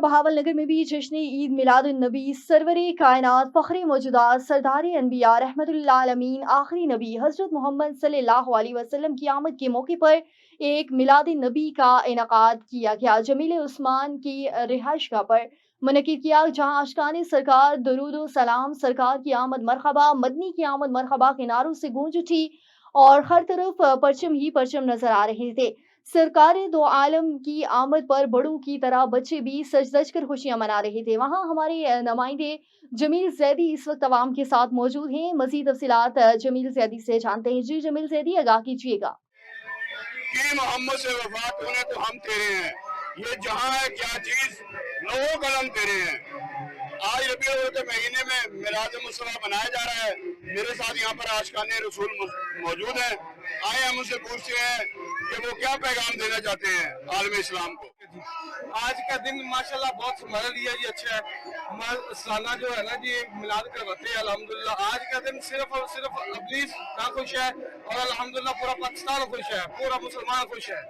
बहावलनगर में भी जश्न ईद मिलादुन्नबी सरवरे कायनात फ़ख्रे मौजूदात सरदार अनबिया रहमतुल्लिल आलमीन आखिरी नबी हज़रत मोहम्मद सल्लल्लाहु अलैहि वसल्लम की आमद के मौके पर एक मिलाद-ए-नबी का इनेकाद किया गया। जमील उस्मान की रिहाइशगाह पर मुनक्किद किया, जहाँ आशिकाने सरकार दुरूद व सलाम, सरकार की आमद मरहबा, मदनी की आमद मरहबा के नारों से गूंज उठी और हर तरफ परचम ही परचम नजर आ रहे थे। सरकार दो आलम की आमद पर बड़ों की तरह बच्चे भी सज-धज कर खुशियाँ मना रहे थे। वहाँ हमारे नुमाइंदे जमील ज़ैदी इस वक़्त अवाम के साथ मौजूद हैं। मज़ीद तफ़सीलात जमील ज़ैदी से जानते हैं। जी, जमील ज़ैदी आगाह कीजिएगा। कि मोहम्मद से वफात होने तो हम तेरे हैं, ये जहां है क्या चीज लोगों कलम तेरे हैं। आज रबीउल अव्वल के महीने में मिलाद मुस्तफा मनाया जा रहा है। मेरे साथ यहाँ पर आशिकाने रसूल मौजूद हैं। आए हम उनसे पूछते हैं कि वो क्या पैगाम देना चाहते हैं आलम इस्लाम को। आज का दिन माशाल्लाह बहुत हमारे लिए जी अच्छा है। हमारा सालाना जो है ना जी मिलाद करवाते हैं अल्हम्दुलिल्लाह। आज का दिन सिर्फ और सिर्फ अबलीस ना खुश है और अल्हम्दुलिल्लाह पूरा पाकिस्तान खुश है, पूरा मुसलमान खुश है।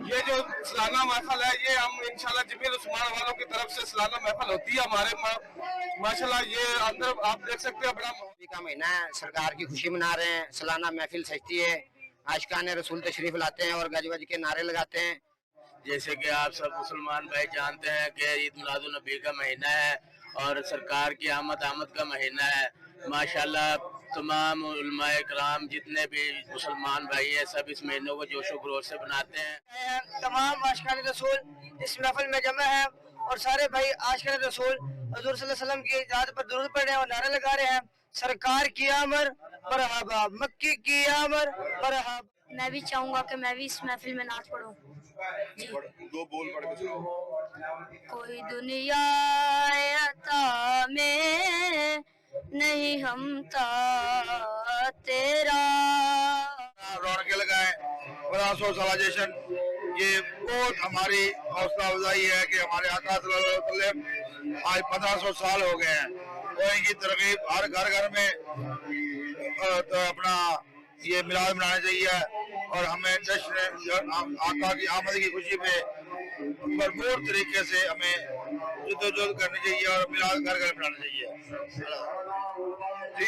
ये जो सालाना महफल है ये हम इंशाल्लाह जमील उस्मान वालों की तरफ से सालाना महफल होती है हमारे माशाल्लाह। ये अंदर आप देख सकते हैं बड़ा का महीना है, सरकार की खुशी मना रहे हैं। सालाना महफिल सजती है, आशिकाने रसूल तशरीफ लाते हैं और गज वज के नारे लगाते हैं। जैसे कि आप सब मुसलमान भाई जानते हैं कि ईद मिलादुन नबी का महीना है और सरकार की आमद का महीना है। माशाल्लाह तमाम उलमाए कराम जितने भी मुसलमान भाई हैं सब इस महीने को जोशो खरोश से बनाते हैं। तमाम आशिकाने रसूल इस महफिल में जमा है और सारे भाई आशिकाने रसूल हुजूर सल्लल्लाहु अलैहि वसल्लम की याद पर दुरूद पढ़ रहे हैं और नारे लगा रहे हैं। सरकार की आमद मरहबा, मक्की की आमद मरहबा। मैं भी चाहूंगा कि मैं भी इस महफिल में नाच पढ़ूं। जी। दो बोल पढ़ के सुनाओ। कोई दुनिया अता में नहीं हमता तेरा। रौनक लगाए 1500 साला जश्न, ये बहुत हमारी हौसला अफजाई है कि हमारे आका सल्लल्लाहु अलैहि वसल्लम आज 1500 साल हो गए हैं और इनकी तरकीब हर घर में तो अपना ये मिलाद मनाना चाहिए और हमें जश्न आका की आमद की खुशी पे भरपूर तरीके से हमें जद्दोजहद करनी चाहिए और मिलाद घर घर मनाना चाहिए। जी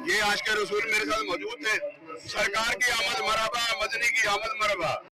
ये आज के रसूल मेरे साथ मौजूद थे। सरकार की आमद मरहबा, मदनी की आमद मरहबा।